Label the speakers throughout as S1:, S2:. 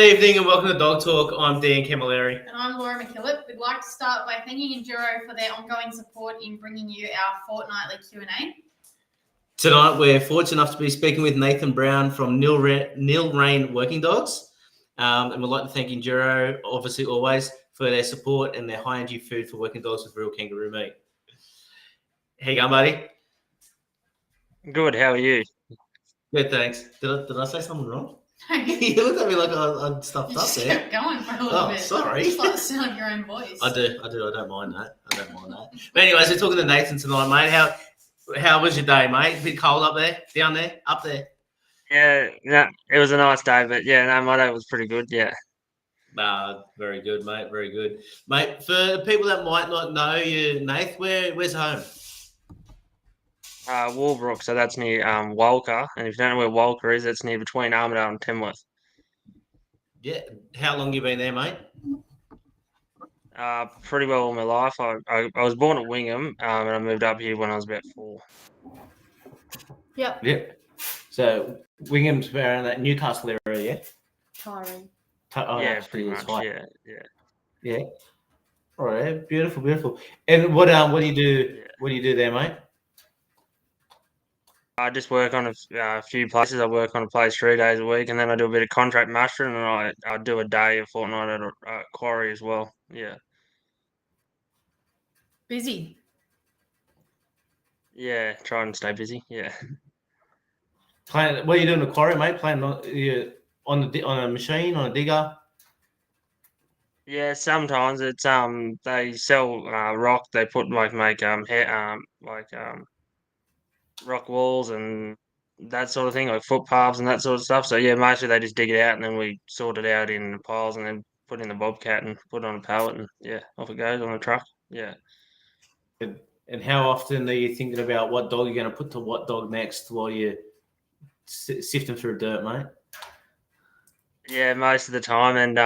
S1: evening and welcome to Dog Talk. I'm Dan Camilleri.
S2: And I'm Laura McKillop. We'd like to start by thanking Enduro for their ongoing support in bringing you our fortnightly Q&A.
S1: Tonight we're fortunate enough to be speaking with Nathan Brown from Nil Rain Working Dogs. And we'd like to thank Enduro, obviously always, for their support and their high-energy food for working dogs with real kangaroo meat. How you going, buddy?
S3: Good, how are you?
S1: Good, thanks. Did I say something wrong?
S2: You
S1: You looked at me like I stuffed up
S2: just
S1: there.
S2: kept going for a little bit.
S1: Sorry.
S2: Just like the sound of your own voice.
S1: I do. I don't mind that. But anyways, we're talking to Nathan tonight, mate. How was your day, mate? A bit cold up there, down there, up there?
S3: Yeah, no, it was a nice day, but yeah, no, my day was pretty good, yeah.
S1: Very good, mate. Very good. Mate, for people that might not know you, Nath, where's home?
S3: Walbrook, so that's near Walker, and if you don't know where Walker is, it's near between Armidale and Tamworth.
S1: Yeah. How long you been there, mate?
S3: Pretty well all my life. I was born at Wingham, and I moved up here when I was about 4.
S2: Yep.
S1: So Wingham's around that Newcastle area, yeah?
S2: Tiring.
S3: Yeah, pretty much, yeah.
S1: All right, beautiful. And what do you do?
S3: Yeah.
S1: What do you do there, mate?
S3: I just work on a few places. I work on a place 3 days a week, and then I do a bit of contract mustering, and I do a day a fortnight at a quarry as well, yeah.
S2: Busy.
S3: Yeah, try and stay busy, yeah.
S1: What are you doing in the quarry, mate? Playing on a machine, on a digger?
S3: Yeah, sometimes it's they sell rock. They put make rock walls and that sort of thing, like footpaths and that sort of stuff. So yeah, mostly they just dig it out and then we sort it out in the piles and then put in the bobcat and put it on a pallet and yeah, off it goes on a truck. Yeah.
S1: And how often are you thinking about what dog you're going to put to what dog next while you're sifting through dirt, mate?
S3: Yeah, most of the time, and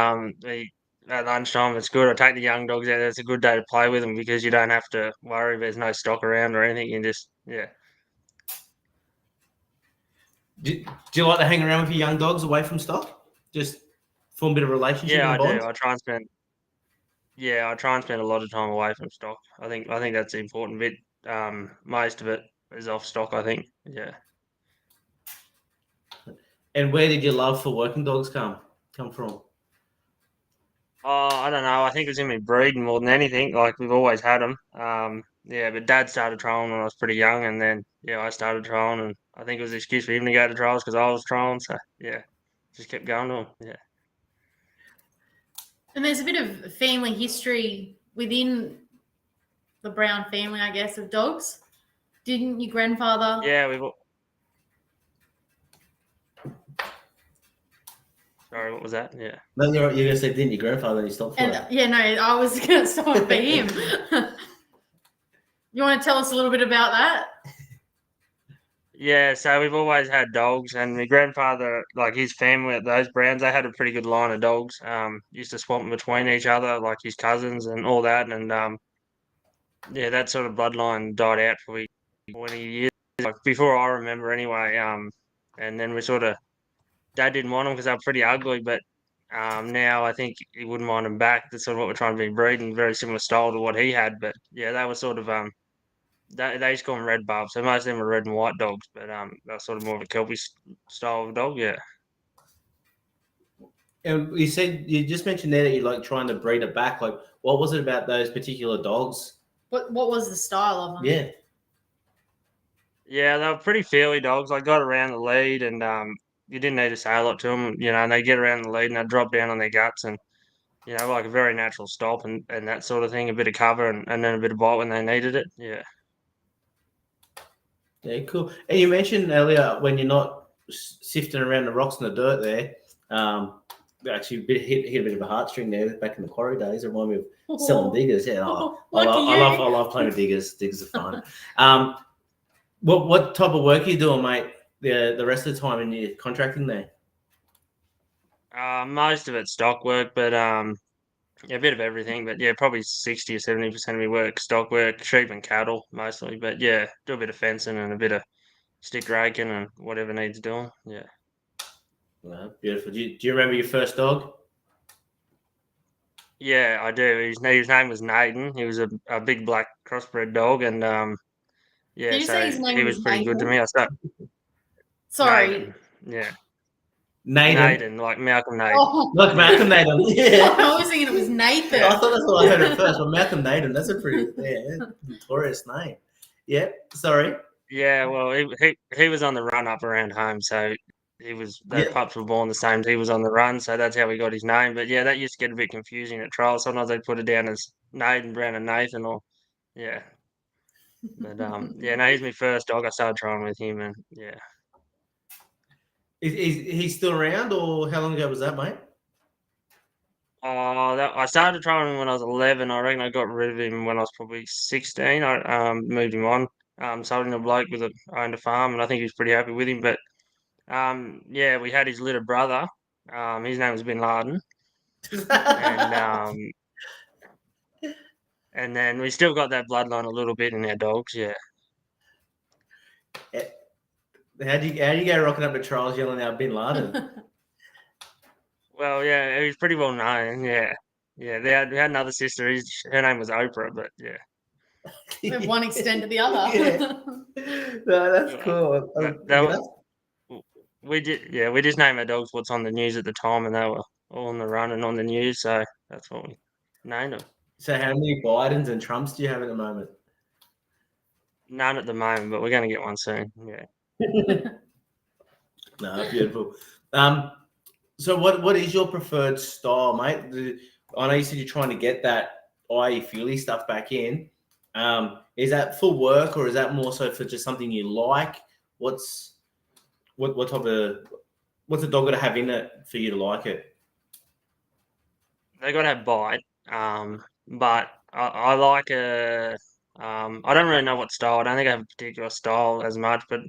S3: at lunchtime it's good. I take the young dogs out. It's a good day to play with them because you don't have to worry. There's no stock around or anything. You just
S1: Do you like to hang around with your young dogs away from stock? Just form a bit of relationship
S3: Yeah,
S1: and
S3: I
S1: bond?
S3: do. I try and spend a lot of time away from stock. I think that's the important bit. Most of it is off stock, I think. Yeah.
S1: And where did your love for working dogs come from?
S3: Oh, I don't know. I think it's in me breeding more than anything. Like we've always had them. Yeah, but Dad started trolling when I was pretty young, and then yeah, I started trolling, and I think it was an excuse for him to go to trials because I was trolling. So yeah, just kept going to him. Yeah.
S2: And there's a bit of family history within the Brown family, I guess, of dogs. Didn't your grandfather?
S3: Yeah, Sorry, what was that? Yeah.
S1: No, you're going to say, didn't your grandfather? And he stopped for it.
S2: Yeah, no, I was going to start for him. You want to tell us a little bit about that?
S3: Yeah, so we've always had dogs, and my grandfather, like his family at those Browns, they had a pretty good line of dogs. Used to swap them between each other, like his cousins and all that, and yeah, that sort of bloodline died out for 20 years, like before I remember anyway. And then Dad didn't want them because they were pretty ugly, but now I think he wouldn't mind them back. That's sort of what we're trying to be breeding, very similar style to what he had, but yeah, they were sort of they used to call them red barbs, so most of them were red and white dogs, but that's sort of more of a Kelpie style of dog, yeah.
S1: And you just mentioned there that you like trying to breed it back. Like, what was it about those particular dogs?
S2: What was the style of them?
S1: Yeah.
S3: Yeah, they were pretty feely dogs. Like got around the lead, and you didn't need to say a lot to them, and they get around the lead and they drop down on their guts, and like a very natural stop and that sort of thing, a bit of cover and then a bit of bite when they needed it. Yeah.
S1: Yeah, cool. And you mentioned earlier when you're not sifting around the rocks and the dirt there, actually hit a bit of a heartstring there back in the quarry days. It reminded me of selling diggers. Yeah, I love playing with diggers. Diggers are fun. What type of work are you doing, mate? The rest of the time in your contracting there?
S3: Most of it's stock work, but yeah, a bit of everything. But yeah, probably 60 or 70% of my work stock work, sheep and cattle mostly. But yeah, do a bit of fencing and a bit of stick raking and whatever needs doing. Yeah.
S1: No, beautiful. Do you remember your first dog?
S3: Yeah, I do. His name was Nathan. He was a big black crossbred dog, and yeah,
S2: Did you say
S3: so
S2: his name
S3: he was
S2: was
S3: pretty good to
S2: Nathan?
S3: me. I started
S2: Sorry.
S3: Nathan. Yeah,
S1: Nathan.
S3: Nathan, like Malcolm Nathan.
S2: Oh,
S1: Like
S3: Yeah,
S1: Malcolm Nathan. Yeah.
S2: I was thinking it was Nathan.
S1: I thought that's what I heard at first, but Malcolm Nathan, that's a pretty notorious name. Yeah, sorry.
S3: yeah. Well, he was on the run up around home, so those
S1: Yeah.
S3: pups were born the same. He was on the run, so that's how he got his name. But yeah, that used to get a bit confusing at trials. Sometimes they put it down as Nathan, Brandon, Nathan, or yeah. But yeah, no, he's my first dog. I started trying with him, and yeah.
S1: Is he still around, or how long ago was that, mate?
S3: I started trying him when I was 11. I reckon I got rid of him when I was probably 16. I moved him on. Sold him to a bloke with owned a farm, and I think he was pretty happy with him. But yeah, we had his little brother. His name was Bin Laden, and and then we still got that bloodline a little bit in our dogs. Yeah.
S1: How do you go rocking up to trials yelling out Bin Laden?
S3: Well, yeah, he was pretty well known. Yeah, yeah. We had another sister. Her name was Oprah, but yeah.
S2: We have one extend to the other.
S1: Yeah. No, that's
S3: Yeah.
S1: cool.
S3: We just named our dogs what's on the news at the time, and they were all on the run and on the news, so that's what we named them.
S1: So how many Bidens and Trumps do you have at the moment?
S3: None at the moment, but we're going to get one soon. Yeah.
S1: No, beautiful. So what is your preferred style, mate? I know you said you're trying to get that IE Feely stuff back in. Is that for work, or is that more so for just something you like? What type of what's a dog got to have in it for you to like it?
S3: They got to have bite, but I like I don't really know what style. I don't think I have a particular style as much, but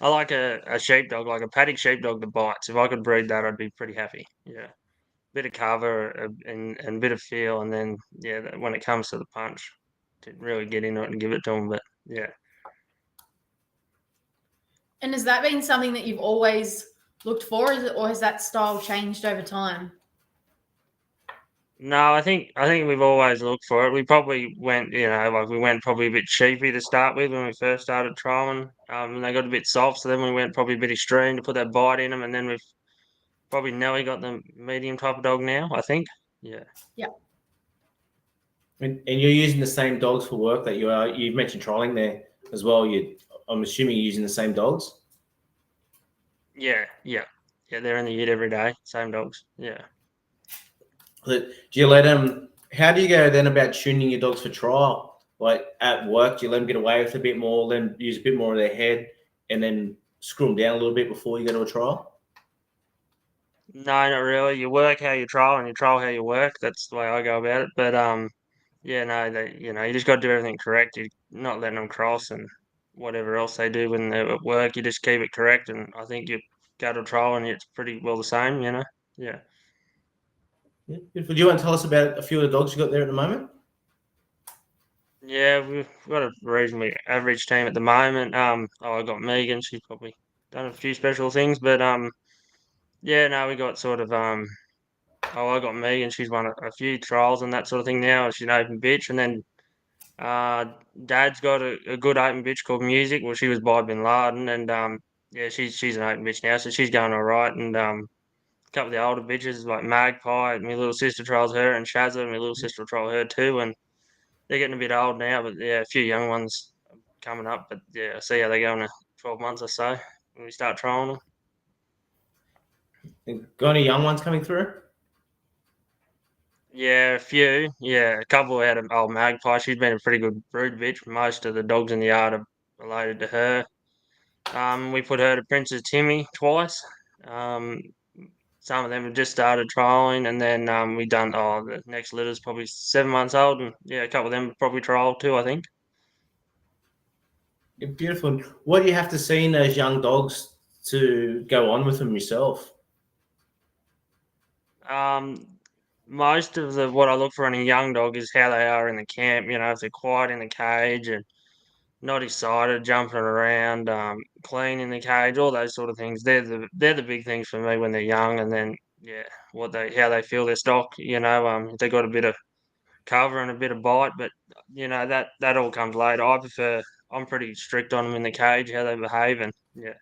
S3: I like a sheepdog, like a paddock sheepdog that bites. If I could breed that, I'd be pretty happy. Yeah. Bit of cover and a bit of feel, and then yeah, when it comes to the punch, to really get into it and give it to them. But yeah,
S2: And has that been something that you've always looked for, or has that style changed over time?
S3: no, I think we've always looked for it. We probably went, like we went probably a bit cheapy to start with when we first started trialing. And they got a bit soft, so then we went probably a bit extreme to put that bite in them, and then we've probably Nelly got the medium type of dog now. I think, yeah.
S1: And you're using the same dogs for work that you are. You mentioned trialing there as well. I'm assuming you're using the same dogs.
S3: Yeah, yeah, yeah. They're in the ute every day. Same dogs. Yeah.
S1: But do you let them? How do you go then about tuning your dogs for trial? Like at work, do you let them get away with a bit more, let them use a bit more of their head, and then screw them down a little bit before you go to a trial?
S3: No, not really. You work how you trial, and you trial how you work. That's the way I go about it. But yeah, no, you just got to do everything correct. You're not letting them cross and whatever else they do when they're at work. You just keep it correct, and I think you go to trial and it's pretty well the same. Yeah.
S1: Yeah. Beautiful. Do you want to tell us about a few of the dogs you got there at the moment?
S3: Yeah, we've got a reasonably average team at the moment. I got Megan. She's probably done a few special things, but yeah, no, we got sort of I got Megan. She's won a few trials and that sort of thing now. She's an open bitch, and then Uh, Dad's got a good open bitch called Music. Well, she was by Bin Laden, and yeah, she's an open bitch now, so she's going all right. And a couple of the older bitches like Magpie, my little sister trials her, and Shazza, my little sister will trial her too. And they're getting a bit old now, but yeah, a few young ones coming up. But yeah, I see how they go in 12 months or so when we start trialing them.
S1: And got any young ones coming through?
S3: Yeah, a few. Yeah, a couple out of old Magpie. She's been a pretty good brood bitch. Most of the dogs in the yard are related to her. We put her to Princess Timmy twice. Um, some of them have just started trialing, and then we done. The next litter's probably 7 months old, and yeah, a couple of them probably trial too. I think.
S1: Yeah, beautiful. What do you have to see in those young dogs to go on with them yourself?
S3: Um, Most of what I look for in a young dog is how they are in the camp. If they're quiet in the cage and not excited, jumping around, cleaning the cage, all those sort of things. They're the big things for me when they're young, and then yeah, how they feel their stock. If they got a bit of cover and a bit of bite, but that all comes later. I'm pretty strict on them in the cage, how they behave, and yeah,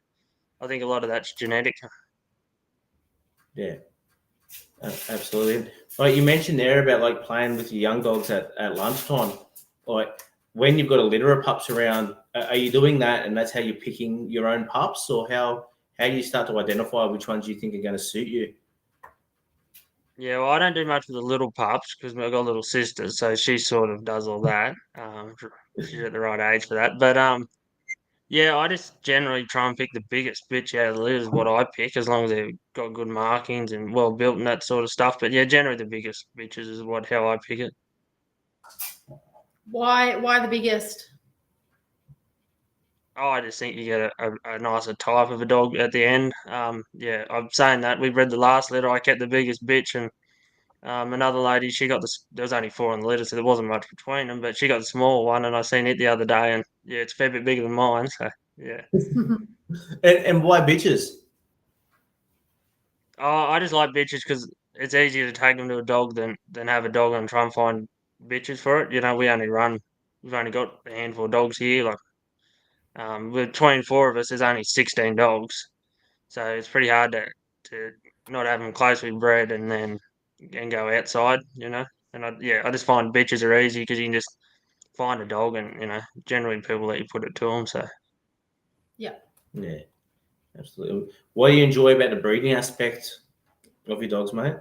S3: I think a lot of that's genetic.
S1: Yeah, absolutely. Like you mentioned there about like playing with your young dogs at lunchtime. Like when you've got a litter of pups around, are you doing that, and that's how you're picking your own pups, or how do you start to identify which ones you think are going to suit you?
S3: Yeah, well, I don't do much with the little pups because I've got little sisters, so she sort of does all that. She's at the right age for that. But yeah, I just generally try and pick the biggest bitch out of the litter is what I pick, as long as they've got good markings and well built and that sort of stuff. But yeah, generally the biggest bitches is how I pick it.
S2: Why the biggest?
S3: Oh, I just think you get a nicer type of a dog at the end. Yeah, I'm saying that we bred the last litter. I kept the biggest bitch, and another lady, she got there was only four in the litter, so there wasn't much between them, but she got the small one, and I seen it the other day, and yeah, it's a fair bit bigger than mine. So yeah.
S1: And why bitches?
S3: Oh, I just like bitches because it's easier to take them to a dog than have a dog and try and find bitches for it. We've only got a handful of dogs here. Like, between four of us, there's only 16 dogs, so it's pretty hard to not have them closely bred and go outside. And I just find bitches are easy because you can just find a dog, and generally people let you put it to them. So
S2: Yeah.
S1: Yeah, absolutely. What do you enjoy about the breeding aspect of your dogs, mate?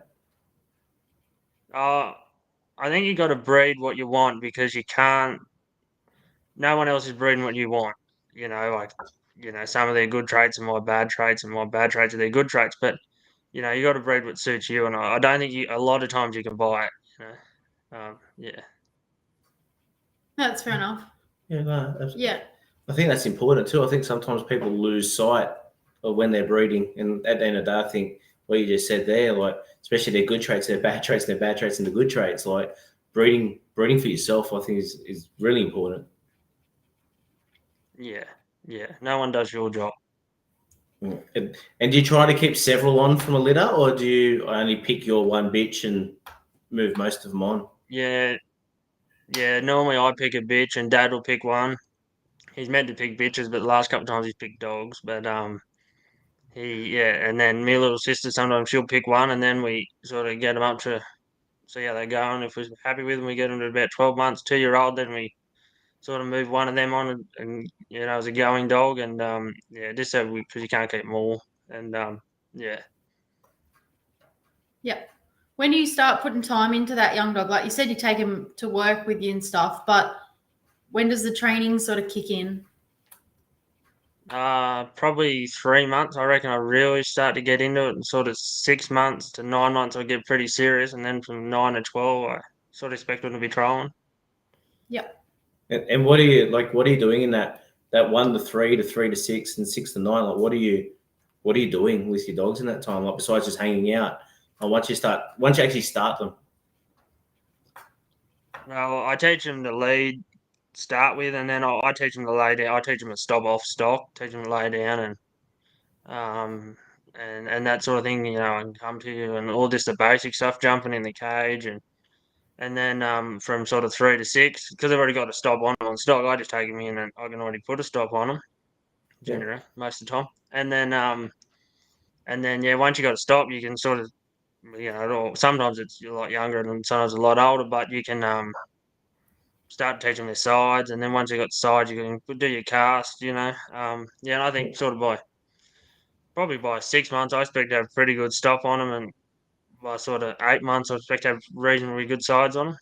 S3: uh, I think you got to breed what you want because you can't. No one else is breeding what you want. Some of their good traits are my bad traits, and my bad traits are their good traits. But you got to breed what suits you, and I don't think a lot of times you can buy it. Yeah.
S2: That's fair enough.
S1: Yeah, no,
S2: Yeah.
S1: I think that's important too. I think sometimes people lose sight of when they're breeding, and at the end of the day, I think what you just said there, like especially their good traits, their bad traits, their bad traits, and the good traits, like breeding for yourself, I think is really important.
S3: Yeah, yeah. No one does your job.
S1: And do you try to keep several on from a litter, or do you only pick your one bitch and move most of them on?
S3: Yeah, yeah. Normally I pick a bitch and Dad will pick one. He's meant to pick bitches, but the last couple of times he's picked dogs. But and then me little sister sometimes she'll pick one, and then we sort of get them up to see how they go. And if we're happy with them, we get them to about 12 months, 2 year old. Then we sort of move one of them on, and as a going dog, and yeah, just so because you can't keep them all, and yeah.
S2: Yeah. When do you start putting time into that young dog? Like you said, you take him to work with you and stuff, but when does the training sort of kick in?
S3: Probably 3 months. I reckon I really start to get into it, and sort of 6 months to 9 months I get pretty serious, and then from 9 to 12 I sort of expect them to be trolling.
S2: Yep.
S1: And what are you like? What are you doing in that 1 to 3 to 3 to 6 and 6 to 9? Like, what are you doing with your dogs in that time? Like, besides just hanging out, and once you actually start them.
S3: Well, I teach them to lead, start with, and then I teach them to lay down. I teach them to stop off stock, teach them to lay down, um and that sort of thing, and come to you, and all just the basic stuff, jumping in the cage, and then from sort of 3 to 6, because I've already got a stop on them on stock, I just take them in and I can already put a stop on them,
S1: Yeah.
S3: generally, most of the time. And then yeah, once you got a stop, you can sort of, sometimes it's a lot younger and sometimes a lot older, but you can start teaching their sides, and then once you got the sides, you can do your cast, yeah, and I think sort of probably by 6 months, I expect to have pretty good stop on them, and by sort of 8 months, I expect to have reasonably good sides on them.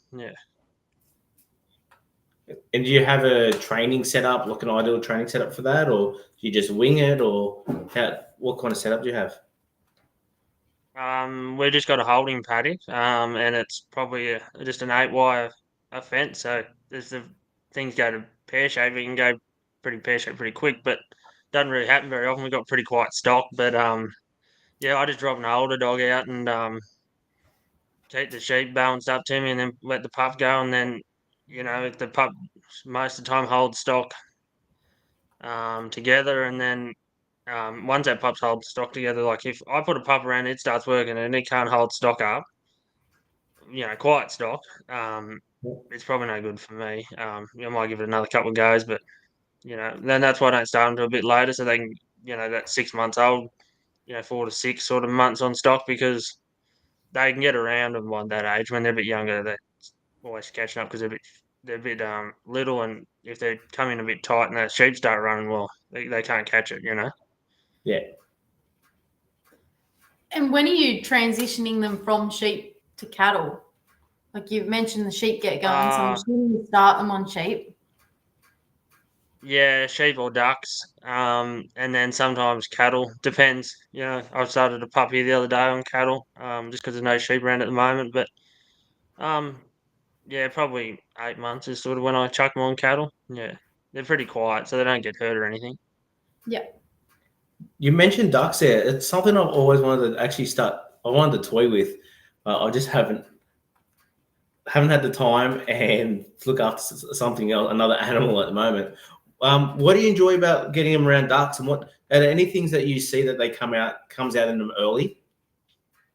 S3: Yeah.
S1: And do you have a training setup, like an ideal training setup for that, or do you just wing it, or what kind of setup do you have?
S3: We just got a holding paddock, and it's probably just an 8 wire fence. So there's the things go to pear shape, it can go pretty pear shape pretty quick, but doesn't really happen very often. We've got pretty quiet stock, but yeah, I just drop an older dog out and keep the sheep balanced up to me, and then let the pup go, and then if the pup most of the time holds stock together, and then once that pups hold stock together, like if I put a pup around, it starts working and it can't hold stock up, quiet stock. It's probably no good for me. I might give it another couple of goes, but then that's why I don't start them until a bit later, so they can, that 6 months old, 4 to 6 sort of months on stock, because they can get around them by that age. When they're a bit younger, they're always catching up because they're a bit little, and if they come in a bit tight and the sheep start running, well, they can't catch it.
S1: Yeah.
S2: And when are you transitioning them from sheep to cattle? Like you've mentioned the sheep get going, so I'm assuming you start them on sheep.
S3: Yeah, sheep or ducks, and then sometimes cattle. Depends. I've started a puppy the other day on cattle, just because there's no sheep around at the moment. But yeah, probably 8 months is sort of when I chuck them on cattle. Yeah, they're pretty quiet, so they don't get hurt or anything.
S2: Yeah.
S1: You mentioned ducks there. It's something I've always wanted to actually start. I wanted to toy with. I just haven't had the time and to look after something else, another animal at the moment. What do you enjoy about getting them around ducks, and what are there any things that you see that they comes out in them early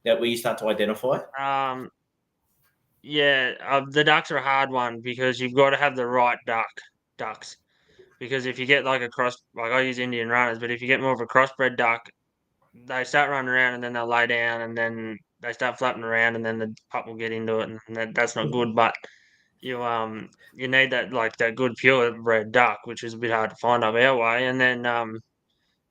S1: that where you start to identify?
S3: Yeah, the ducks are a hard one because you've got to have the right ducks. Because if you get like a cross, like I use Indian runners, but if you get more of a crossbred duck, they start running around and then they'll lay down and then they start flapping around and then the pup will get into it, and that's not good. But you need that good purebred duck, which is a bit hard to find up our way. And then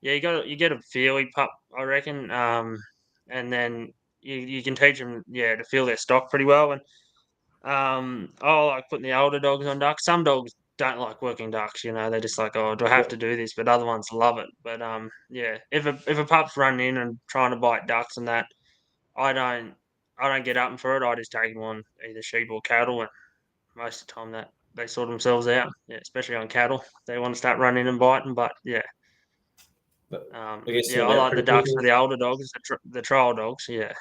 S3: yeah, you get a feely pup, I reckon. And then you can teach them to feel their stock pretty well. And I like putting the older dogs on ducks. Some dogs don't like working ducks. They're just like, oh, do I have to do this? But other ones love it. But yeah, if a pup's running in and trying to bite ducks and that, I don't get up and for it. I just take them on either sheep or cattle, and most of the time that they sort themselves out. Yeah, especially on cattle, they want to start running and biting. But yeah,
S1: But I guess
S3: I
S1: they're
S3: like the
S1: pretty
S3: ducks for
S1: quick.
S3: the older dogs, the trial dogs. Yeah.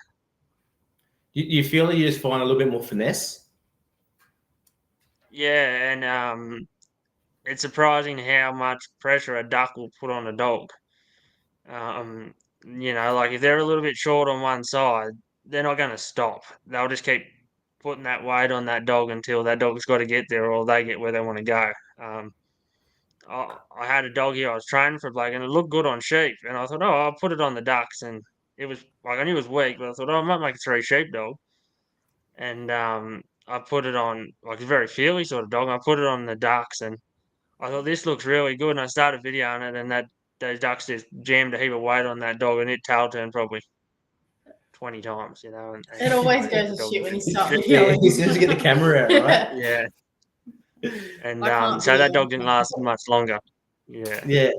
S1: You feel that you just find a little bit more finesse.
S3: Yeah, and it's surprising how much pressure a duck will put on a dog. Like if they're a little bit short on one side, they're not going to stop. They'll just keep putting that weight on that dog until that dog's got to get there or they get where they want to go. I had a dog here I was training for, and it looked good on sheep, and I thought, oh, I'll put it on the ducks, and it was like I knew it was weak, but I thought, oh, I might make a 3 sheep dog, and I put it on like a very feely sort of dog. I put it on the ducks, and I thought this looks really good, and I started videoing it, and those ducks just jammed a heap of weight on that dog, and it tail turned probably 20 times, and
S2: It always
S3: the
S2: goes to
S3: dog
S2: shit when you
S3: just
S2: start
S1: Yeah,
S2: videoing.
S1: as soon as you get the camera out, right?
S3: yeah, and
S2: I can't
S3: so that
S2: video.
S3: dog didn't last much longer. Yeah,
S1: Yeah,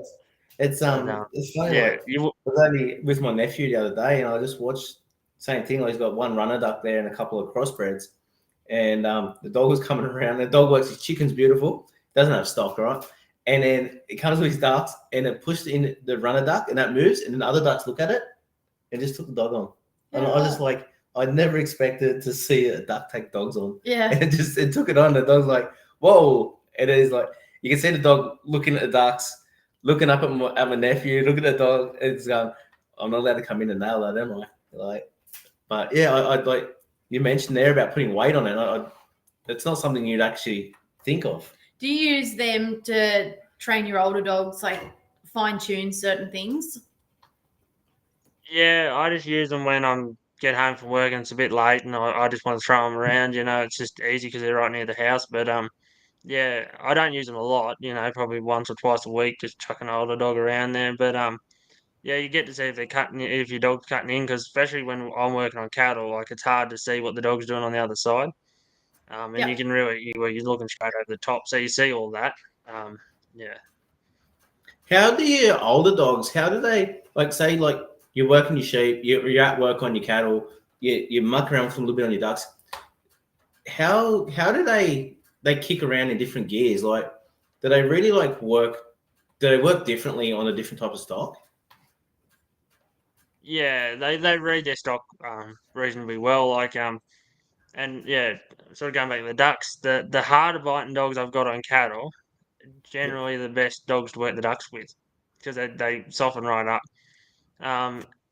S1: it's
S3: but
S1: it's funny.
S3: yeah,
S1: Like I was only with my nephew the other day, and I just watched same thing. Like he's got one runner duck there and a couple of crossbreds, and the dog was coming around. The dog works his chicken's beautiful, doesn't have stock, right? And then it comes with his ducks, and it pushed in the runner duck, and that moves, and then the other ducks look at it, and just took the dog on. And I was just like, I never expected to see a duck take dogs on.
S2: Yeah.
S1: And it took it on. The dog's like, whoa. And it is like, you can see the dog looking at the ducks, looking up at my nephew, looking at the dog. It's going, I'm not allowed to come in and nail that, am I? But yeah, I like you mentioned there about putting weight on it. It's not something you'd actually think of.
S2: Do you use them to train your older dogs, like fine tune certain things?
S3: Yeah, I just use them when I'm get home from work and it's a bit late, and I just want to throw them around. It's just easy because they're right near the house. But yeah, I don't use them a lot. Probably once or twice a week, just chucking an older dog around there. But yeah, you get to see if your dog's cutting in, because especially when I'm working on cattle, like it's hard to see what the dog's doing on the other side. And you can really you're looking straight over the top, so you see all that. Yeah.
S1: How do your older dogs? How do they say you're working your sheep, you're at work on your cattle, you muck around with a little bit on your ducks. How do they kick around in different gears? Like, do they really work? Do they work differently on a different type of stock?
S3: Yeah, they read their stock reasonably well. And yeah, sort of going back to the ducks, the harder biting dogs I've got on cattle generally the best dogs to work the ducks with because they soften right up.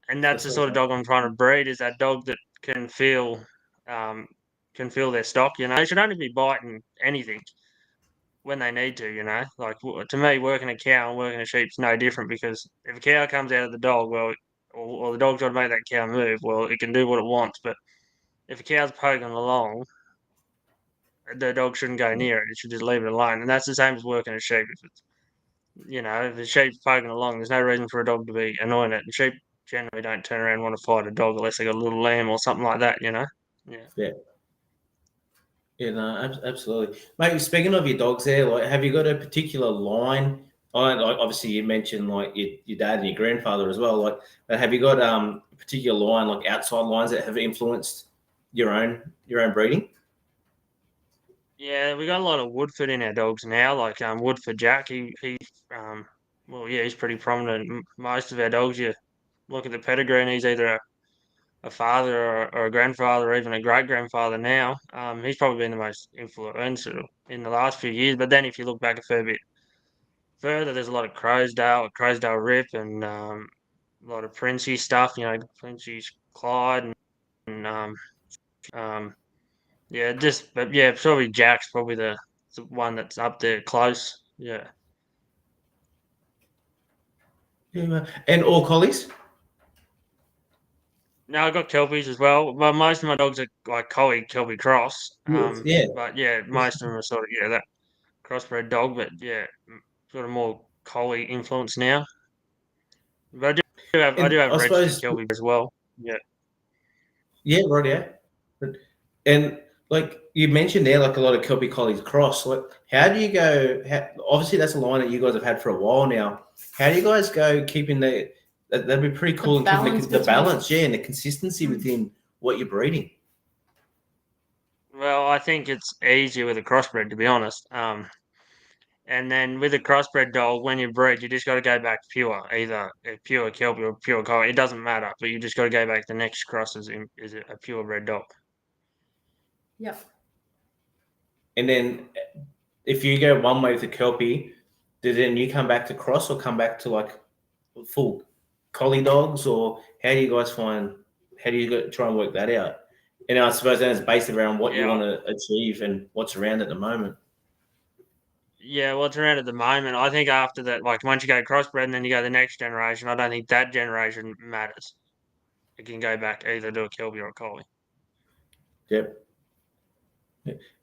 S3: And that's the sort of dog I'm trying to breed, is that dog that can feel their stock. They should only be biting anything when they need to. Like, to me, working a cow and working a sheep's no different, because if a cow comes out of the dog, well, or the dog's trying to make that cow move, well, it can do what it wants. But if a cow's poking along, the dog shouldn't go near it. It should just leave it alone. And that's the same as working a sheep. If the sheep's poking along, there's no reason for a dog to be annoying it. And sheep generally don't turn around and want to fight a dog unless they got a little lamb or something like that. Yeah.
S1: Yeah, no, absolutely, mate. Speaking of your dogs, there, like, have you got a particular line? Like, obviously, you mentioned like your dad and your grandfather as well. Like, but have you got a particular line, like outside lines, that have influenced your own breeding?
S3: Yeah, we got a lot of Woodford in our dogs now. Like Woodford Jack, he's pretty prominent. Most of our dogs, you look at the pedigree, and he's either a father or a grandfather, or even a great grandfather now. He's probably been the most influential in the last few years. But then, if you look back a fair bit further, there's a lot of Croasdale Rip, and a lot of Princey stuff. Princey's Clyde, and probably Jack's probably the one that's up there close. Yeah.
S1: Yeah, and all collies.
S3: No, I got Kelpies as well. Well, most of my dogs are like Kelpie cross.
S1: Yeah.
S3: But yeah, most of them are sort of that crossbred dog. But yeah, sort of more collie influence now. But I do have
S1: I
S3: registered
S1: suppose,
S3: Kelpie as well. Yeah.
S1: yeah, right. Yeah, and like you mentioned there, like a lot of Kelpie collies cross. Like, how do you go? Obviously, that's a line that you guys have had for a while now. How do you guys go keeping that'd be pretty cool, and keeping the balance, and the consistency within what you're breeding?
S3: Well, I think it's easier with a crossbred, to be honest. And then with a crossbred dog, when you breed, you just got to go back pure, either a pure Kelpie or pure collie. It doesn't matter, but you just got to go back. The next cross is a purebred dog.
S2: Yep.
S1: And then, if you go one way with the Kelpie, then you come back to cross, or come back to like full collie dogs, or how do you guys find? How do you try and work that out? And I suppose then it's based around what you want to achieve and what's around at the moment.
S3: Yeah, what's around at the moment, I think after that, like once you go crossbred and then you go the next generation, I don't think that generation matters. It can go back either to a Kelpie or a collie.
S1: Yep.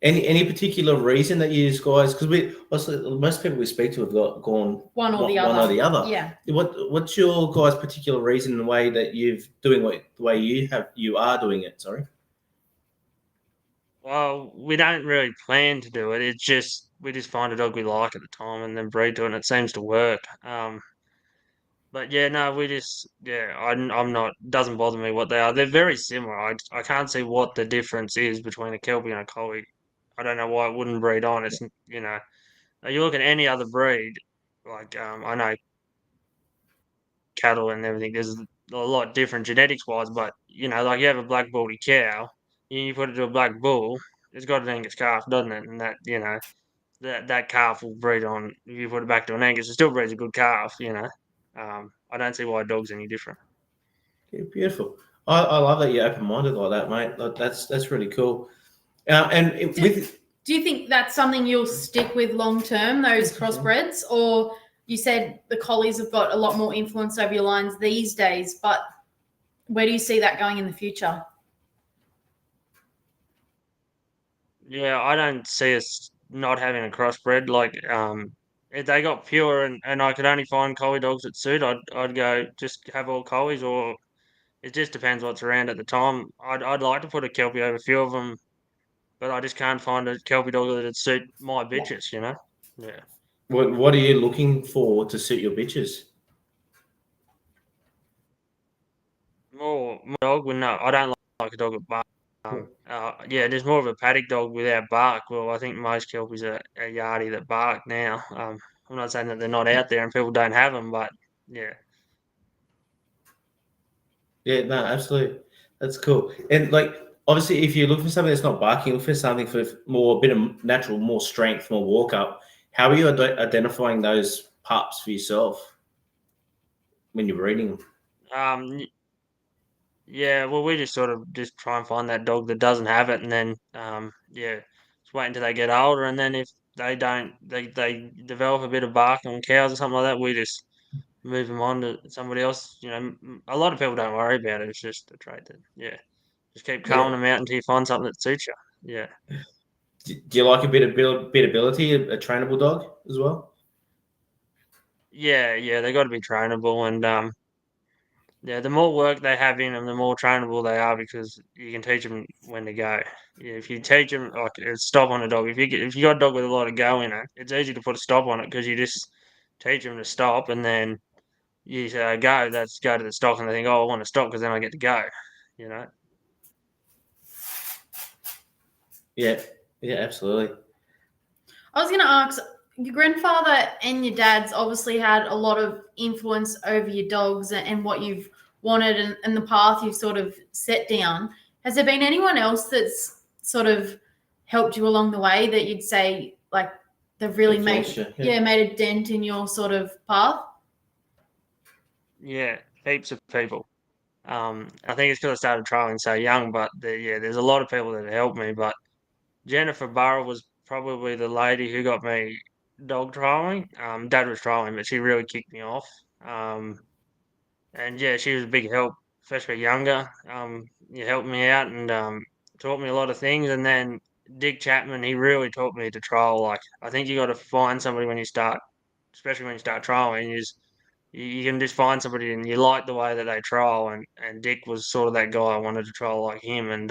S1: Any particular reason that you guys, because most people we speak to have gone
S2: one or the other. Yeah.
S1: What's your guys' particular reason, the way that you're doing the way you are doing it? Sorry.
S3: Well, we don't really plan to do it. It's just we just find a dog we like at the time and then breed to it, and it seems to work. But yeah, no, I'm not. Doesn't bother me what they are. They're very similar. I can't see what the difference is between a Kelpie and a collie. I don't know why it wouldn't breed on. It's you look at any other breed, like I know cattle and everything. There's a lot different genetics wise, but like you have a black baldy cow, you put it to a black bull, it's got an Angus calf, doesn't it? And that calf will breed on. If you put it back to an Angus, it still breeds a good calf. I don't see why a dog's any different.
S1: Yeah, beautiful. I love that you're open-minded like that, mate. That's really cool.
S2: Do you think that's something you'll stick with long term, those crossbreds? Or you said the collies have got a lot more influence over your lines these days, but where do you see that going in the future?
S3: Yeah, I don't see us not having a crossbred. Like, if they got pure and I could only find collie dogs that suit, I'd go just have all collies, or it just depends what's around at the time. I'd like to put a Kelpie over a few of them, but I just can't find a Kelpie dog that'd suit my bitches, Yeah.
S1: What are you looking for to suit your bitches?
S3: More dog? Well, no, I don't like a dog with bark. There's more of a paddock dog without bark. Well, I think most Kelpies are yardie that bark now. I'm not saying that they're not out there and people don't have them, but yeah.
S1: Yeah, no, absolutely. That's cool. And like, obviously, if you look for something that's not barking, look for something for a bit of natural, more strength, more walk up. How are you identifying those pups for yourself when you're breeding them?
S3: Y- yeah, well, we just sort of just try and find that dog that doesn't have it, and then yeah, just wait until they get older, and then if they don't, they develop a bit of bark on cows or something like that, we just move them on to somebody else. You know, a lot of people don't worry about it. It's just a trait that, yeah, just keep
S1: Yeah.
S3: calling them out until you find something that suits you. Yeah.
S1: Do you like a bit of bit ability, a trainable dog as well?
S3: Yeah, yeah, they got to be trainable, and yeah, the more work they have in them, the more trainable they are because you can teach them when to go. Yeah, if you teach them like a stop on a dog, if you got a dog with a lot of go in it, it's easy to put a stop on it because you just teach them to stop, and then you say go. That's go to the stop, and they think, oh, I want to stop because then I get to go. You know.
S1: Yeah, yeah, absolutely.
S2: I was going to ask, your grandfather and your dad's obviously had a lot of influence over your dogs and what you've wanted and the path you've sort of set down. Has there been anyone else that's sort of helped you along the way that you'd say like they've really
S1: Influenced
S2: made
S1: you, yeah.
S2: made a dent in your sort of path?
S3: Yeah, heaps of people. I think it's because I started trialing so young, but yeah, there's a lot of people that helped me. But Jennifer Burrow was probably the lady who got me dog trialing. Dad was trialing, but she really kicked me off. Um, and yeah, she was a big help, especially younger. You helped me out and taught me a lot of things. And then Dick Chapman, he really taught me to trial. Like I think you got to find somebody when you start, especially when you start trialing. You can just find somebody and you like the way that they trial. And Dick was sort of that guy I wanted to trial like him. And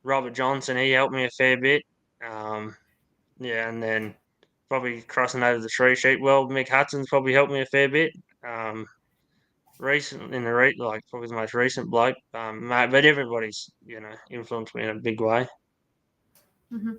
S3: Robert Johnson, he helped me a fair bit. Um, yeah, and then probably crossing over the three sheep. Well, Mick Hudson's probably helped me a fair bit. Recent in the like probably the most recent bloke. But everybody's influenced me in a big way.
S2: Mm-hmm.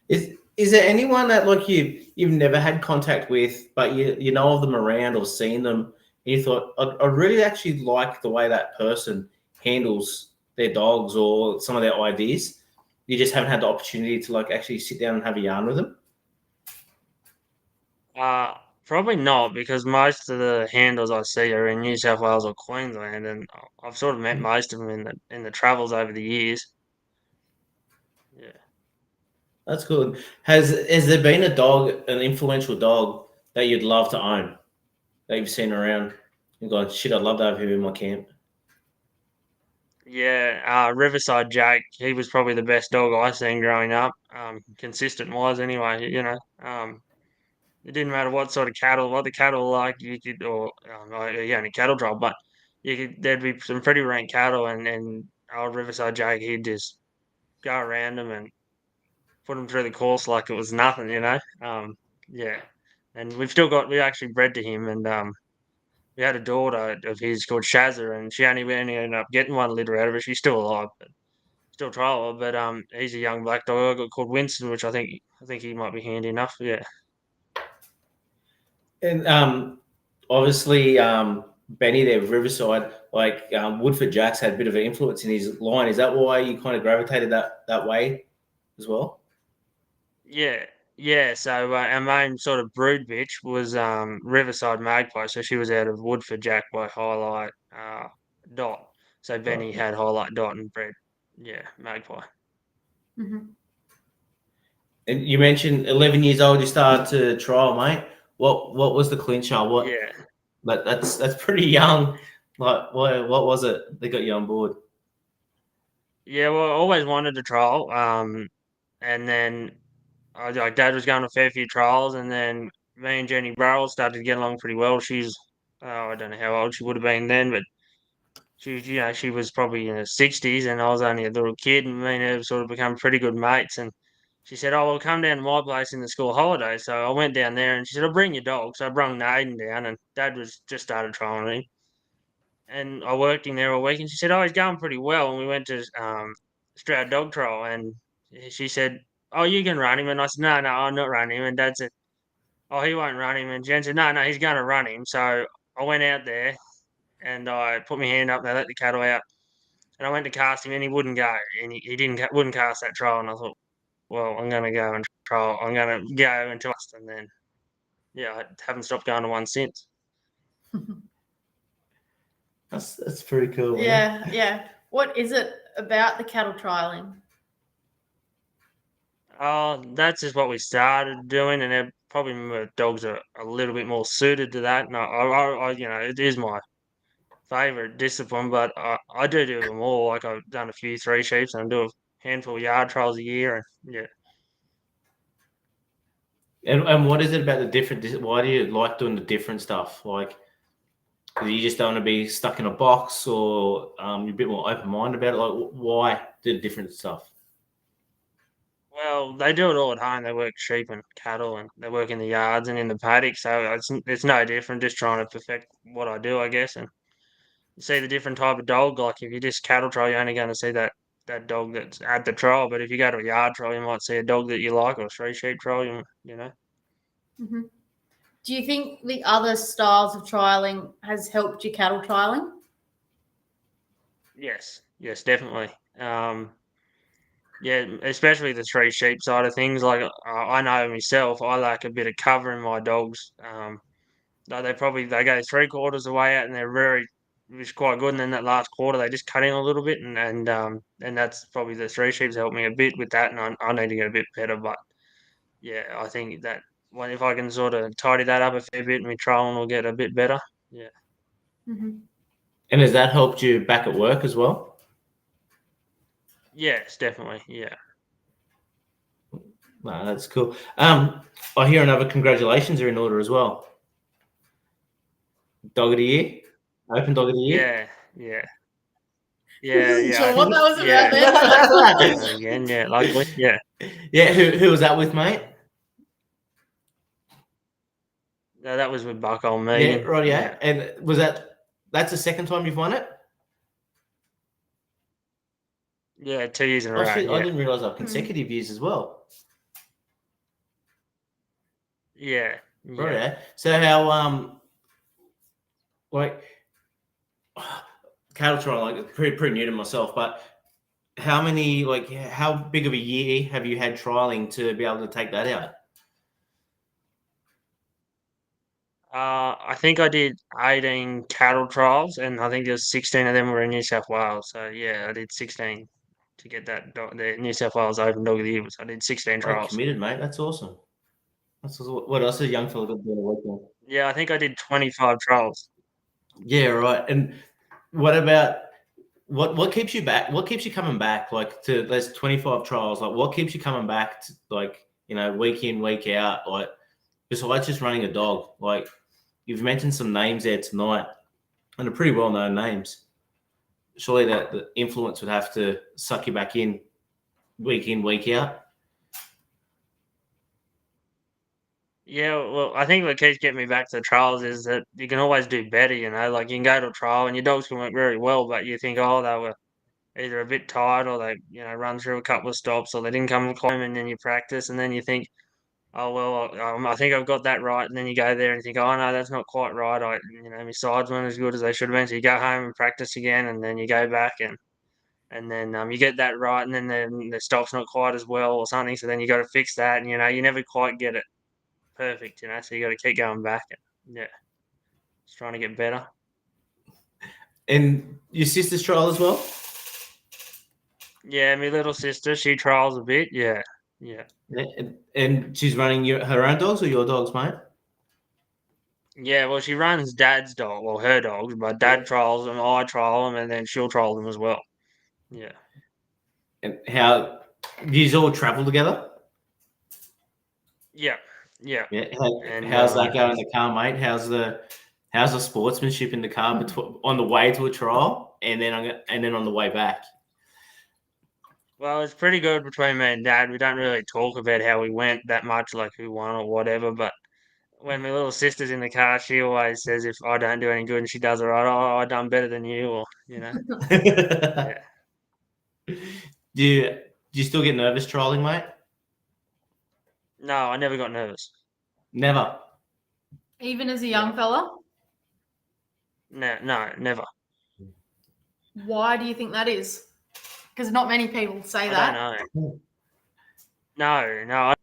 S1: Is there anyone that like you've never had contact with, but you know of them around or seen them, and you thought I really actually like the way that person handles their dogs or some of their ideas. You just haven't had the opportunity to like actually sit down and have a yarn with them.
S3: Uh, Probably not because most of the handles I see are in New South Wales or Queensland, and I've sort of met most of them in the travels over the years. Yeah.
S1: That's good. Has there been a dog, an influential dog that you'd love to own that you've seen around and gone, shit, I'd love to have him in my camp?
S3: Yeah, Riverside Jack, he was probably the best dog I seen growing up, consistent wise anyway, it didn't matter what sort of cattle, what the cattle were like, you could, or yeah, only cattle drive, but there'd be some pretty rank cattle, and old Riverside Jake, he'd just go around them and put them through the course like it was nothing, yeah. And we actually bred to him, and we had a daughter of his called Shazza, and she only ended up getting one litter out of her. She's still alive, but still trial her. But he's a young black dog I got called Winston, which I think he might be handy enough. Yeah.
S1: And obviously, Benny there, Riverside, like Woodford Jacks had a bit of an influence in his line. Is that why you kind of gravitated that way as well?
S3: Yeah, yeah. So our main sort of brood bitch was Riverside Magpie. So she was out of Woodford Jack by Highlight Dot. So Benny
S1: Oh.
S3: had Highlight Dot and bred, yeah, Magpie.
S2: Mm-hmm.
S1: And you mentioned 11 years old, you started to trial, mate. What was the clincher?
S3: Yeah,
S1: That's pretty young. Like what was it? They got you on board.
S3: yeah. Well, I always wanted to trial. And then like Dad was going to a fair few trials, and then me and Jenny Burrell started to get along pretty well. She's I don't know how old she would have been then, but she was probably in her 60s, and I was only a little kid, and me and her sort of become pretty good mates. And she said, "Oh, well, come down to my place in the school holiday." So I went down there, and she said, "I'll bring your dog." So I brought Naden down, and Dad was just started trying him, and I worked in there all week. And she said, "Oh, he's going pretty well." And we went to Stroud Dog Trial, and she said, "Oh, you can run him." And I said, "No, no, I'm not running him." And Dad said, "Oh, he won't run him." And Jen said, "No, no, he's going to run him." So I went out there and I put my hand up and I let the cattle out. And I went to cast him and he wouldn't go. And he wouldn't cast that trial. And I thought, well, I'm going to go and trial. I'm going to go until and then yeah, I haven't stopped going to one since.
S1: That's pretty cool. Man.
S2: Yeah, yeah. What is it about the cattle trialing?
S3: That's just what we started doing, and then probably my dogs are a little bit more suited to that. And it is my favorite discipline, but I do them all. Like I've done a few 3 sheeps, and I do a handful of yard trials a year, and yeah.
S1: And what is it about the different? Why do you like doing the different stuff? Like, do you just don't want to be stuck in a box, or you're a bit more open minded about it? Like, why do the different stuff?
S3: Well, they do it all at home. They work sheep and cattle, and they work in the yards and in the paddock. So it's no different. Just trying to perfect what I do, I guess, and you see the different type of dog. Like if you just cattle trial, you're only going to see that dog that's at the trial. But if you go to a yard trial, you might see a dog that you like, or a 3 sheep trial. You know.
S2: Mm-hmm. Do you think the other styles of trialing has helped your cattle trialing?
S3: Yes, definitely. Yeah, especially the 3 sheep side of things. Like I know myself, I like a bit of cover in my dogs. They go 3/4 the way out, and it's quite good. And then that last quarter, they just cut in a little bit, and that's probably the 3 sheep's helped me a bit with that. And I need to get a bit better, but yeah, I think that if I can sort of tidy that up a fair bit, my trolling will get a bit better. Yeah.
S2: Mm-hmm.
S1: And has that helped you back at work as well?
S3: Yes, definitely. Yeah.
S1: No, that's cool. I hear another congratulations are in order as well. Dog of the year, open dog of the year.
S3: Yeah.
S2: Sure, what that was
S3: Yeah.
S2: about then.
S3: Again, yeah, luckily, yeah.
S1: Yeah, who was that with, mate?
S3: No, that was with Bucko and
S1: Yeah,
S3: Megan.
S1: right. Yeah, and that's the second time you've won it?
S3: Yeah, 2 years in a
S1: Oh
S3: row.
S1: shit, I
S3: Yeah.
S1: didn't realize that consecutive years as well.
S3: Yeah.
S1: Right.
S3: Yeah.
S1: Yeah. So how like cattle trial, like pretty new to myself, but how big of a year have you had trialing to be able to take that out?
S3: I think I did 18 cattle trials, and I think there's 16 of them were in New South Wales. So yeah, I did 16 to get the New South Wales Open Dog of the Year. So I did 16
S1: Like
S3: trials.
S1: committed, mate. That's awesome. What else a young fella got to do in a weekend?
S3: Yeah, I think I did 25 trials.
S1: Yeah, right. And what about what keeps you back? What keeps you coming back? Like to there's 25 trials. Like what keeps you coming back? To, like week in, week out. Like besides just running a dog. Like you've mentioned some names there tonight, and they're pretty well known names. Surely that the influence would have to suck you back in, week out.
S3: Yeah, well, I think what keeps getting me back to the trials is that you can always do better. Like you can go to a trial and your dogs can work very well, but you think, oh, they were either a bit tired or they, run through a couple of stops or they didn't come climb, and then you practice and then you think, oh well, I think I've got that right, and then you go there and think, oh no, that's not quite right. My sides weren't as good as they should have been. So you go home and practice again, and then you go back and then you get that right, and then the stop's not quite as well or something. So then you got to fix that, and you never quite get it perfect. So you got to keep going back, and yeah, just trying to get better.
S1: And your sister's trial as well?
S3: Yeah, my little sister, she trials a bit. Yeah.
S1: And she's running her own dogs or your dogs, mate?
S3: Yeah, well, she runs Dad's dog, well, her dogs, but Dad trials them, I trial them, and then she'll trial them as well. Yeah.
S1: And how do you all travel together?
S3: Yeah.
S1: Yeah. How's that going in the car, mate? How's the sportsmanship in the car on the way to a trial and then on the way back?
S3: Well, it's pretty good between me and Dad. We don't really talk about how we went that much, like who won or whatever. But when my little sister's in the car, she always says if I don't do any good and she does it right, oh, I done better than you, or Yeah.
S1: Do you still get nervous trialing, mate?
S3: No, I never got nervous.
S1: Never.
S2: Even as a young fella?
S3: No, never.
S2: Why do you think that is? Because not many people say
S3: I
S2: that.
S3: don't know. No.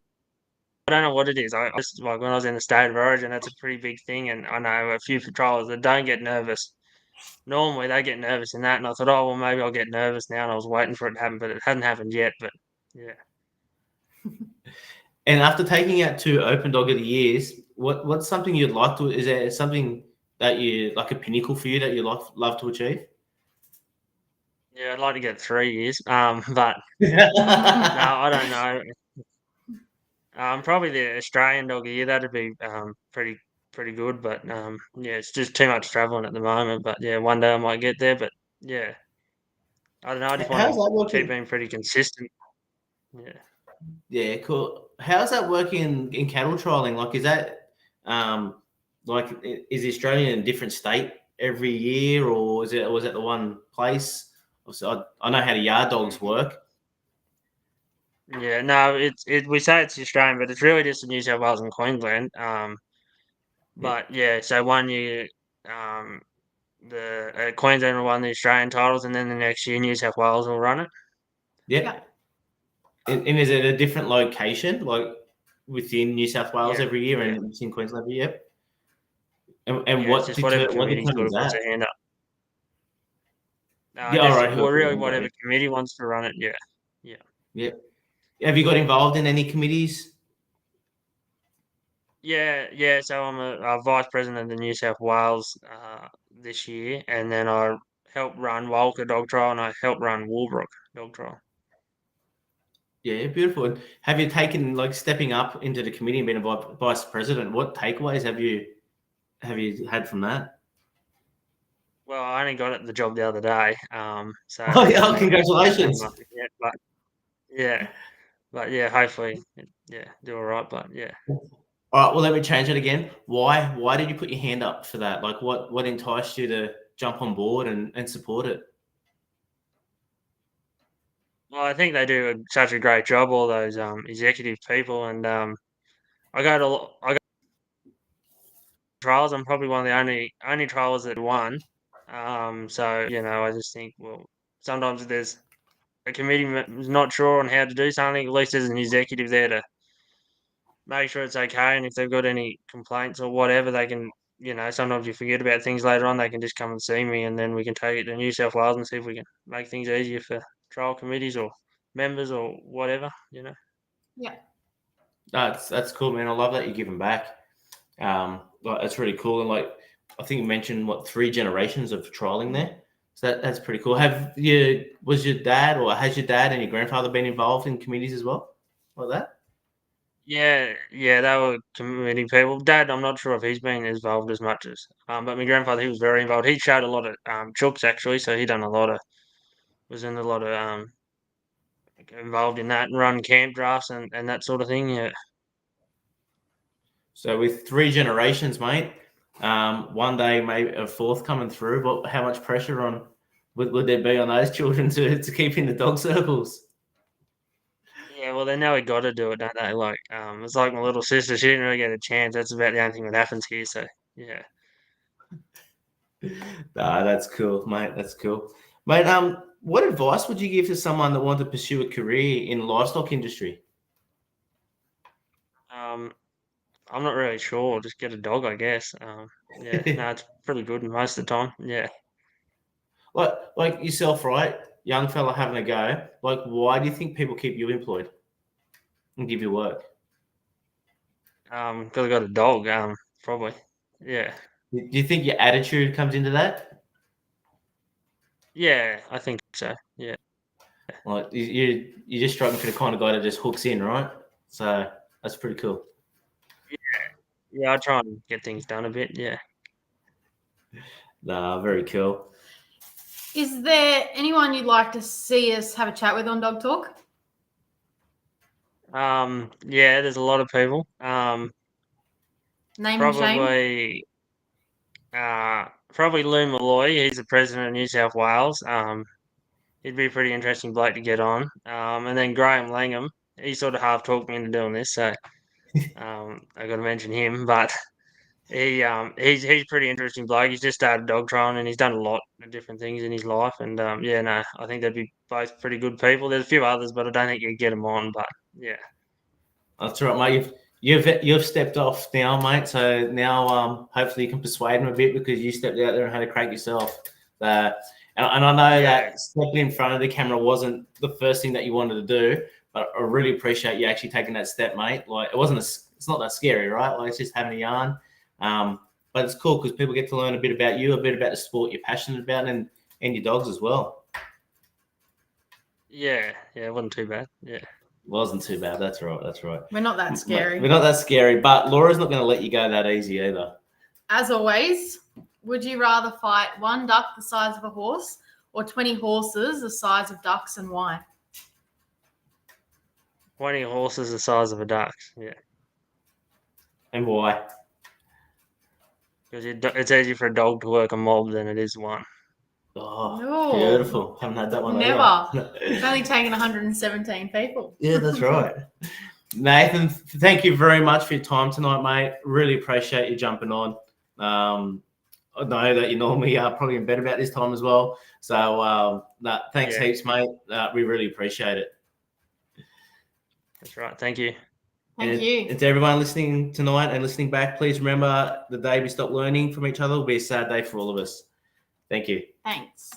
S3: I don't know what it is. I just, like when I was in the state of origin, that's a pretty big thing, and I know a few patrollers that don't get nervous. Normally, they get nervous in that, and I thought, oh well, maybe I'll get nervous now, and I was waiting for it to happen, but it hadn't happened yet. But yeah.
S1: And after taking out 2 Open Dog of the Years, what's something you'd like to? Is there something that you like a pinnacle for you that you love to achieve?
S3: Yeah, I'd like to get 3 years. But no, I don't know. Probably the Australian Dog of the Year. That'd be pretty good. But yeah, it's just too much traveling at the moment. But yeah, one day I might get there. But yeah, I don't know. I just want
S1: How's
S3: to
S1: that
S3: keep
S1: working?
S3: being pretty consistent. Yeah.
S1: Yeah, cool. How's that working in cattle trialing? Like, is that like is the Australian in a different state every year, or was it the one place? So I know how the yard dogs work.
S3: Yeah, no, we say it's Australian, but it's really just in New South Wales and Queensland.
S1: Yeah,
S3: But yeah, so one year, um, the Queensland will won the Australian titles, and then the next year New South Wales will run it.
S1: yeah.
S2: Yeah.
S1: And is it a different location, like within New South Wales
S3: Yeah,
S1: every year,
S3: yeah,
S1: and within Queensland every year? And
S3: yeah. It's just whatever
S1: what
S3: committee sort
S1: determines
S3: of puts
S1: that?
S3: their hand up.
S1: Yeah, all
S3: Just
S1: right.
S3: well, really,
S1: Whoever,
S3: whatever committee wants to run it. Yeah, yeah,
S1: yeah. Have you got involved in any committees?
S3: yeah, yeah. So I'm a vice president of the New South Wales this year, and then I help run Walker Dog Trial, and I help run Walbrook Dog Trial.
S1: Yeah, beautiful. And have you taken like stepping up into the committee and been a vice president? What takeaways have you had from that?
S3: Well, I only got it the job the other day, so
S1: Oh
S3: I
S1: yeah,
S3: haven't done
S1: congratulations!
S3: nothing yet. But yeah, hopefully, yeah, do all right. But yeah,
S1: All right, well let me change it again. Why did you put your hand up for that? Like what enticed you to jump on board and support it?
S3: well, I think they do such a great job, all those executive people, and I go to trials. I'm probably one of the only trials that won. So I just think, well, sometimes if there's a committee is not sure on how to do something, at least there's an executive there to make sure it's okay. And if they've got any complaints or whatever, they can, sometimes you forget about things later on. They can just come and see me, and then we can take it to New South Wales and see if we can make things easier for trial committees or members or whatever.
S2: Yeah.
S1: That's cool, man. I love that you're giving back. Like, that's really cool. And like I think you mentioned 3 generations of trialing there. So that's pretty cool. Was your dad or has your dad and your grandfather been involved in committees as well? Like that?
S3: Yeah, yeah, they were committee people. Dad, I'm not sure if he's been involved as much as, but my grandfather, he was very involved. He showed a lot of chooks actually, so he done was in a lot of involved in that and run camp drafts and that sort of thing. Yeah.
S1: So with 3 generations, mate, one day maybe a 4th coming through. But how much pressure would there be on those children to keep in the dog circles?
S3: Yeah, well, they know we got to do it, don't they? Like, it's like my little sister. She didn't really get a chance. That's about the only thing that happens here. So, yeah.
S1: Nah, that's cool, mate. That's cool, mate. What advice would you give to someone that wanted to pursue a career in the livestock industry?
S3: Um, I'm not really sure. Just get a dog, I guess. Yeah, no, it's pretty good most of the time. Yeah.
S1: like yourself, right? Young fella having a go. Like, why do you think people keep you employed and give you work?
S3: Because I got a dog. Probably. Yeah.
S1: Do you think your attitude comes into that?
S3: Yeah, I think so. Yeah.
S1: Like, you just strike me for the kind of guy that just hooks in, right? So that's pretty cool.
S3: Yeah, I try and get things done a bit. Yeah.
S1: Nah, very cool.
S2: Is there anyone you'd like to see us have a chat with on Dog Talk?
S3: Yeah, there's a lot of people.
S2: Name and shame.
S3: Probably Lou Malloy. He's the president of New South Wales. He'd be a pretty interesting bloke to get on. And then Graham Langham. He sort of half talked me into doing this, so I got to mention him. But he's pretty interesting bloke. He's just started dog trialing and he's done a lot of different things in his life. And yeah, no, I think they'd be both pretty good people. There's a few others, but I don't think you'd get them on. But yeah.
S1: That's right, mate. You've stepped off now, mate. So now hopefully you can persuade him a bit because you stepped out there and had a crack yourself. And I know that stepping in front of the camera wasn't the first thing that you wanted to do, but I really appreciate you actually taking that step, mate. Like it's not that scary, right? Like it's just having a yarn. But it's cool because people get to learn a bit about you, a bit about the sport you're passionate about, and your dogs as well.
S3: Yeah, it wasn't too bad. Yeah.
S1: Wasn't too bad. That's right.
S2: We're not that scary.
S1: We're not that scary, but Laura's not going to let you go that easy either.
S2: As always, would you rather fight one duck the size of a horse or 20 horses the size of ducks, and why?
S3: 20 horses the size of a duck. Yeah.
S1: And why?
S3: Because it's easier for a dog to work a mob than it is one.
S1: Oh,
S2: No.
S1: beautiful. Haven't had that one
S2: Never.
S1: either.
S2: It's only taken 117 people.
S1: Yeah, that's right. Nathan, thank you very much for your time tonight, mate. Really appreciate you jumping on. I know that you normally are probably in bed about this time as well. So thanks heaps, mate. We really appreciate it.
S3: That's right. Thank you.
S2: Thank you.
S1: And to everyone listening tonight and listening back, please remember the day we stop learning from each other will be a sad day for all of us. Thank you.
S2: Thanks.